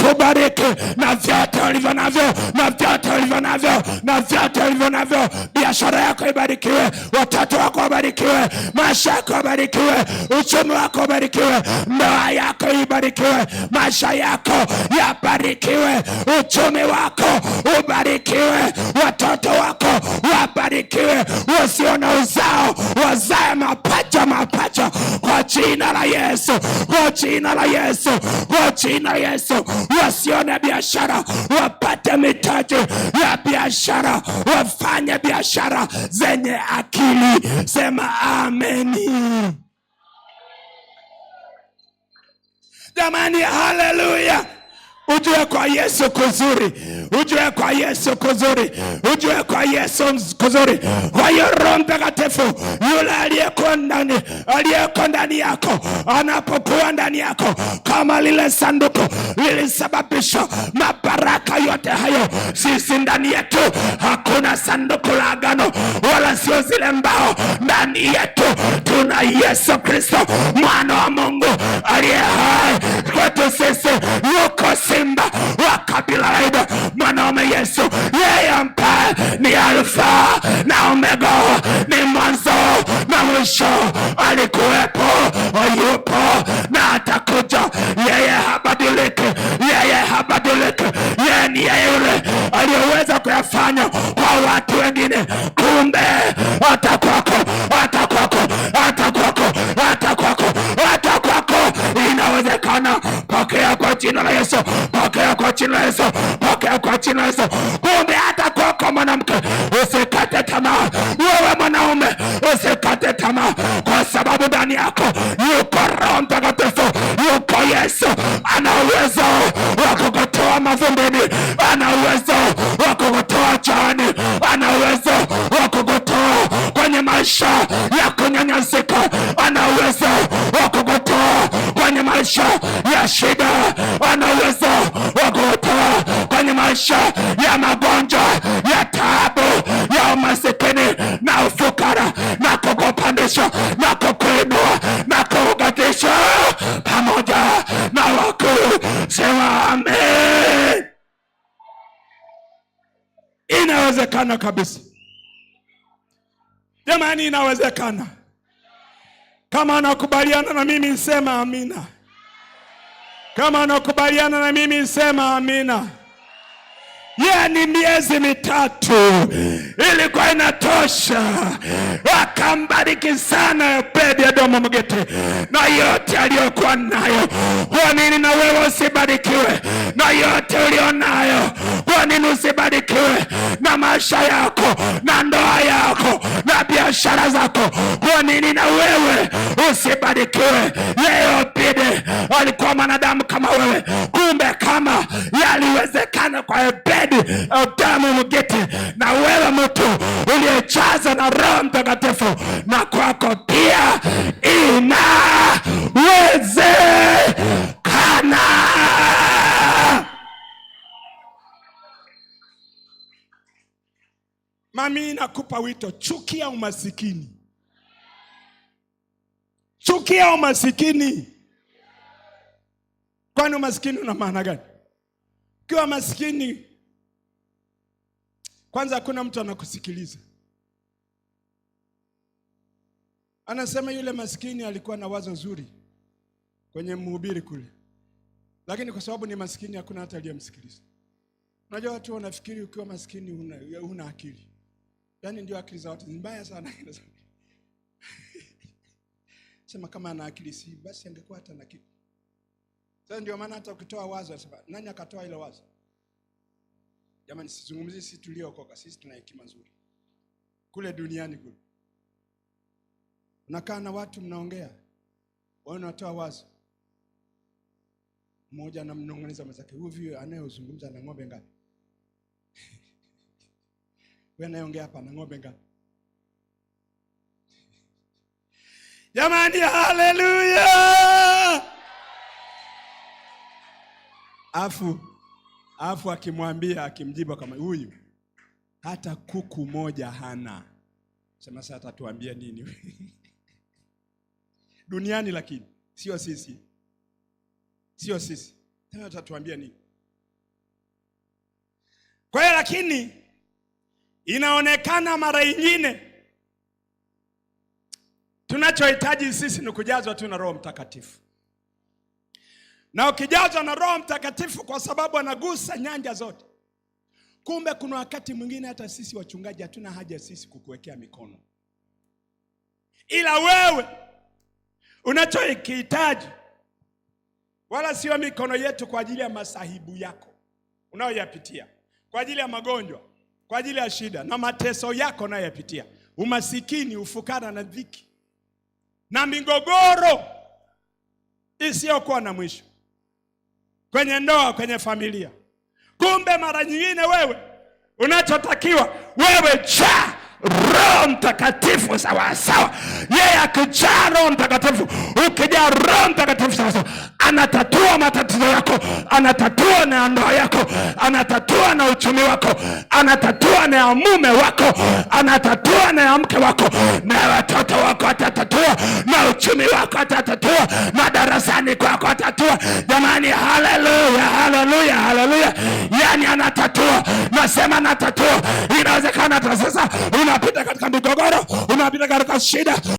akubariki na vyote ulivyo navyo, na vyote ulivyo navyo, na vyote ulivyo navyo. Biashara yako ibarikiwe, watoto wako wabarikiwe, maisha yako yabarikiwe, uchumi wako ubarikiwe, ndoa yako ibarikiwe, maisha yako yabarikiwe, uchumi wako ubarikiwe, watoto wako wabarikiwe, wasio na uzao wazae mapacha kwa jina la Yesu, kwa jina la Yesu, kwa jina la Yesu. Wasio na biashara wapate mitaji ya biashara, wafanye biashara zenye akili. Sema ameni. Jamani, haleluya. Ujue kwa Yesu kuzuri, ujue kwa Yesu kuzuri, ujue kwa Yesu kuzuri. Kwa hiyo Roho Mtakatifu yule aliyeko ndani yako, anapokuwa ndani yako, kama lile sanduku lilisababisha mabaraka yote hayo, sisi ndani yetu hakuna sanduku la agano, wala sio zile mbao. Ndani yetu tuna Yesu Kristo, mwana wa Mungu aliye hai. Kwetu sisi yuko simba wa kabila la Yuda, mwanaume Yesu, yeye ambaye ni Alfa na Omega, ni mwanzo na mwisho. Alikuwepo, yupo na atakuja. Yeye habadiliki, yeye habadiliki. Yeye ni yeye yule aliyeweza kuyafanya kwa watu wengine. Kumbe hata kwako, hata kwako, hata kwako, hata kwako, hata kwako inawezekana. Pokea kwa jina la Yesu, pokea kwa jina la Yesu, pokea kwa jina la Yesu. Kumbe hata kwako mwanamke, usikate tamaa. Wewe mwanaume, usikate tamaa, kwa sababu ndani yako yuko Roho Mtakatifu, yuko Yesu. Ana uwezo wa kukutoa mavumbini, ana uwezo wa kukutoa chooni, ana uwezo wa kukutoa kwenye maisha ya kunyanyasika, ana uwezo wa kukutoa kwenye maisha ya shida, ana uwezo wa kukutoa kwenye maisha ya magonjwa, ya taabu, ya umasikini na ufukara, na kukupandisha na kukuinua na kukugatisha pamoja na wakuu. Sema amen. Inawezekana kabisa. Jamani, inawezekana. Kama anakubaliana na mimi sema amina. Kama anakubaliana na mimi sema amina. Yani miezi mitatu ilikuwa inatosha. Akambariki sana Obed-Edomu Mgiti na yote aliyokuwa nayo. Kwa nini na wewe usibarikiwe na yote ulionayo? Kwa nini usibarikiwe na maisha yako, na ndoa yako, na biashara zako? Kwa nini na wewe usibarikiwe? Yeye Obed alikuwa mwanadamu kama wewe. Kumbe kama yaliwezekana kwa Obed-Edomu Mgiti, na wewe mtu uliyejazwa na Roho Mtakatifu, na kwako pia inawezekana. Mami, nakupa wito, chukia umasikini. Chukia umasikini. Kwani umasikini una maana gani? Ukiwa masikini, kwanza hakuna mtu anakusikiliza. Anasema yule masikini alikuwa na wazo zuri kwenye mhubiri kule, lakini kwa sababu ni masikini hakuna hata aliyemsikiliza. Unajua watu wanafikiri ukiwa masikini huna akili. Yaani ndio akili za watu mbaya sana. Sema kama ana akili si basi angekuwa hata na kitu. Sasa ndio maana hata ukitoa wazo anasema nani akatoa ile wazo? Jamani, sizungumzie sisi tuliokoka, sisi tuna hekima nzuri. Kule duniani kule, unakaa na watu mnaongea, wao wanatoa wazo. Mmoja anamnong'oneza mwenzake, huyu anayezungumza na ng'ombe ngapi? Wewe anayeongea hapa na ng'ombe ngapi? Jamani, haleluya! Afu akimwambia, akimjibu kama huyu hata kuku moja hana. Sema sasa atatuambia nini? Duniani, lakini sio sisi. Sio sisi. Tena atatuambia nini? Kwa hiyo lakini inaonekana mara nyingine tunachohitaji sisi ni kujazwa tu na Roho Mtakatifu. Na ukijazwa na Roho Mtakatifu, kwa sababu anagusa nyanja zote. Kumbe kuna wakati mwingine hata sisi wachungaji hatuna haja sisi kukuwekea mikono, ila wewe unachokihitaji wala sio mikono yetu kwa ajili ya masahibu yako unayoyapitia, kwa ajili ya magonjwa, kwa ajili ya shida na mateso yako unayoyapitia, umasikini, ufukara na dhiki na migogoro isiyokuwa na mwisho kwenye ndoa, kwenye familia. Kumbe mara nyingine wewe unachotakiwa, wewe cha Roho Mtakatifu sawa sawa. Yeye akijaa Roho Mtakatifu, ukijaa Roho Mtakatifu sawa sawa, anatatua matatizo yako, anatatua na ndoa yako, anatatua na uchumi wako, anatatua na mume wako, anatatua na mke wako, na watoto wako atatatua, na uchumi wako atatatua, na darasani kwako atatatua. Jamani, haleluya, haleluya, haleluya. Yani anatatua, nasema anatatua. Inawezekana hata sasa unapita katika migogoro, unapita katika shida.